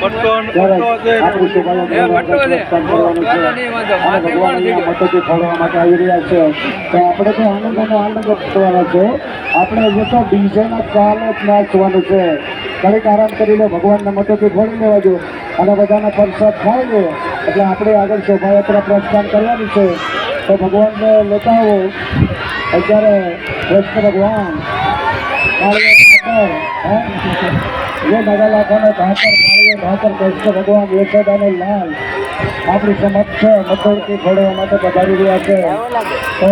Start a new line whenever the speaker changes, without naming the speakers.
આપણી મતોથી ફોડવા માટે આવી રહ્યા છે. તો આપણે તો આનંદ કરવાનો છે. આપણે હજુ તો ડીજેના તાલે જ નાચવાનું છે. ઘડીક આરામ કરી લો, ભગવાનના મતોથી ફોડી લેવા જો અને બધાના પ્રસાદ ખાઈ લે એટલે આપણે આગળ શોભાયાત્રા પ્રસ્થાન કરવાની છે. તો ભગવાનને લેતા આવો. અત્યારે કૃષ્ણ ભગવાન ये नगर लाखों में भाकर कृष्ण भगवान यशोदा ने लाल अपनी समक्ष मथुर की घोड़ों में पधारी રહ્યા છે. તો